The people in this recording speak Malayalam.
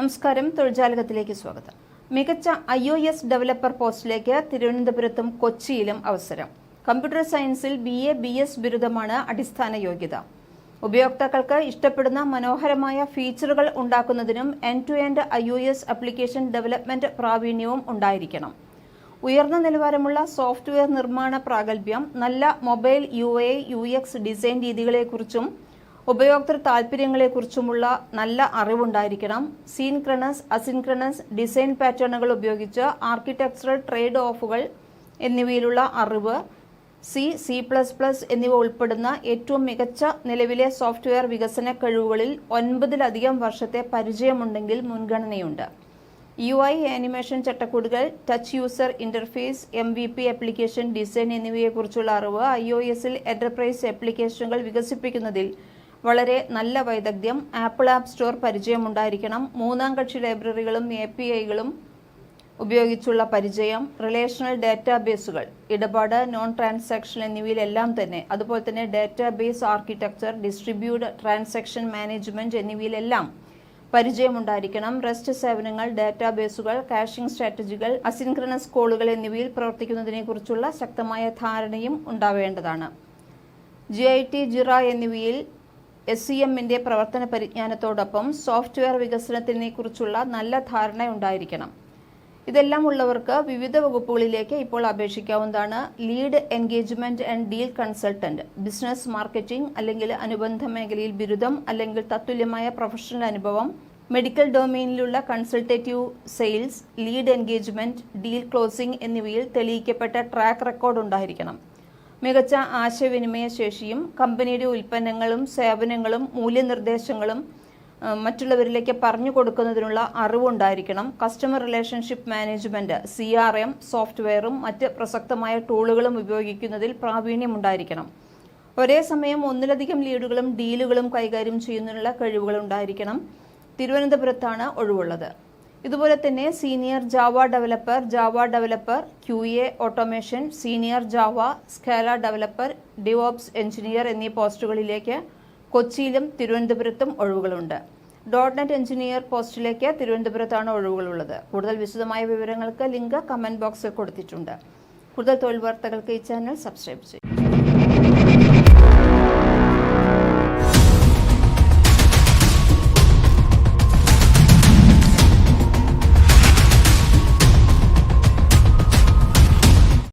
നമസ്കാരം, തൊഴിൽജാലകത്തിലേക്ക് സ്വാഗതം. മികച്ച iOS ഡെവലപ്പർ പോസ്റ്റിലേക്ക് തിരുവനന്തപുരത്തും കൊച്ചിയിലും അവസരം. കമ്പ്യൂട്ടർ സയൻസിൽ BA BS ബിരുദമാണ് അടിസ്ഥാന യോഗ്യത. ഉപയോക്താക്കൾക്ക് ഇഷ്ടപ്പെടുന്ന മനോഹരമായ ഫീച്ചറുകൾ ഉണ്ടാക്കുന്നതിനും end to end iOS application development പ്രാവീണ്യവും ഉണ്ടായിരിക്കണം. ഉയർന്ന നിലവാരമുള്ള സോഫ്റ്റ്വെയർ നിർമ്മാണ പ്രാഗൽഭ്യം, നല്ല മൊബൈൽ UI UX ഡിസൈൻ രീതികളെക്കുറിച്ചും ഉപയോക്തൃ താൽപ്പര്യങ്ങളെക്കുറിച്ചുമുള്ള നല്ല അറിവുണ്ടായിരിക്കണം. സീൻക്രണസ്, അസിൻക്രണസ് ഡിസൈൻ പാറ്റേണുകൾ ഉപയോഗിച്ച് ആർക്കിടെക്ചറൽ ട്രേഡ് ഓഫുകൾ എന്നിവയിലുള്ള അറിവ്, C++ എന്നിവ ഉൾപ്പെടുന്ന ഏറ്റവും മികച്ച നിലവിലെ സോഫ്റ്റ്വെയർ വികസന കഴിവുകളിൽ 9-ലധികം വർഷത്തെ പരിചയമുണ്ടെങ്കിൽ മുൻഗണനയുണ്ട്. UI ആനിമേഷൻ ചട്ടക്കൂടുകൾ, touch user interface, MVP application design എന്നിവയെക്കുറിച്ചുള്ള അറിവ്, iOSൽ എന്റർപ്രൈസ് ആപ്ലിക്കേഷനുകൾ വികസിപ്പിക്കുന്നതിൽ വളരെ നല്ല വൈദഗ്ധ്യം, ആപ്പിൾ ആപ്പ് സ്റ്റോർ പരിചയമുണ്ടായിരിക്കണം. മൂന്നാം കക്ഷി ലൈബ്രറികളും APIകളും ഉപയോഗിച്ചുള്ള പരിചയം, റിലേഷണൽ ഡാറ്റാബേസുകൾ, ഇടപാട്, നോൺ ട്രാൻസാക്ഷൻ എന്നിവയിലെല്ലാം തന്നെ, അതുപോലെ തന്നെ database architecture, distribute transaction management എന്നിവയിലെല്ലാം പരിചയമുണ്ടായിരിക്കണം. റെസ്റ്റ് സേവനങ്ങൾ, ഡാറ്റാബേസുകൾ, കാഷിംഗ് സ്ട്രാറ്റജികൾ, അസിൻക്രണസ് കോളുകൾ എന്നിവയിൽ പ്രവർത്തിക്കുന്നതിനെക്കുറിച്ചുള്ള ശക്തമായ ധാരണയും ഉണ്ടാവേണ്ടതാണ്. GIT, ജിറ എന്നിവയിൽ SCMന്റെ പ്രവർത്തന പരിജ്ഞാനത്തോടൊപ്പം സോഫ്റ്റ്വെയർ വികസനത്തിനെക്കുറിച്ചുള്ള നല്ല ധാരണ ഉണ്ടായിരിക്കണം. ഇതെല്ലാം ഉള്ളവർക്ക് വിവിധ വകുപ്പുകളിലേക്ക് ഇപ്പോൾ അപേക്ഷിക്കാവുന്നതാണ്. Lead engagement and deal consultant, business marketing അല്ലെങ്കിൽ അനുബന്ധ മേഖലയിൽ ബിരുദം അല്ലെങ്കിൽ തത്തുല്യമായ പ്രൊഫഷണൽ അനുഭവം, മെഡിക്കൽ ഡൊമെയിനിലുള്ള consultative sales, lead engagement, deal closing എന്നിവയിൽ തെളിയിക്കപ്പെട്ട ട്രാക്ക് റെക്കോർഡ് ഉണ്ടായിരിക്കണം. മികച്ച ആശയവിനിമയ ശേഷിയും കമ്പനിയുടെ ഉൽപ്പന്നങ്ങളും സേവനങ്ങളും മൂല്യനിർദ്ദേശങ്ങളും മറ്റുള്ളവരിലേക്ക് പറഞ്ഞു കൊടുക്കുന്നതിനുള്ള അറിവുണ്ടായിരിക്കണം. കസ്റ്റമർ റിലേഷൻഷിപ്പ് മാനേജ്മെന്റ്, CRM സോഫ്റ്റ്വെയറും മറ്റ് പ്രസക്തമായ ടൂളുകളും ഉപയോഗിക്കുന്നതിൽ പ്രാവീണ്യമുണ്ടായിരിക്കണം. ഒരേ സമയം ഒന്നിലധികം ലീഡുകളും ഡീലുകളും കൈകാര്യം ചെയ്യുന്നതിനുള്ള കഴിവുകൾ ഉണ്ടായിരിക്കണം. തിരുവനന്തപുരത്താണ് ഒഴിവുള്ളത്. ഇതുപോലെ തന്നെ senior Java developer, QA automation, senior Java, Scala developer, DevOps engineer എന്നീ പോസ്റ്റുകളിലേക്ക് കൊച്ചിയിലും തിരുവനന്തപുരത്തും ഒഴിവുകളുണ്ട്. .NET എഞ്ചിനീയർ പോസ്റ്റിലേക്ക് തിരുവനന്തപുരത്താണ് ഒഴിവുകളുള്ളത്. കൂടുതൽ വിശദമായ വിവരങ്ങൾക്ക് ലിങ്ക് കമന്റ് ബോക്സിൽ കൊടുത്തിട്ടുണ്ട്. കൂടുതൽ തൊഴിൽ വാർത്തകൾക്ക് ഈ ചാനൽ സബ്സ്ക്രൈബ് ചെയ്യും.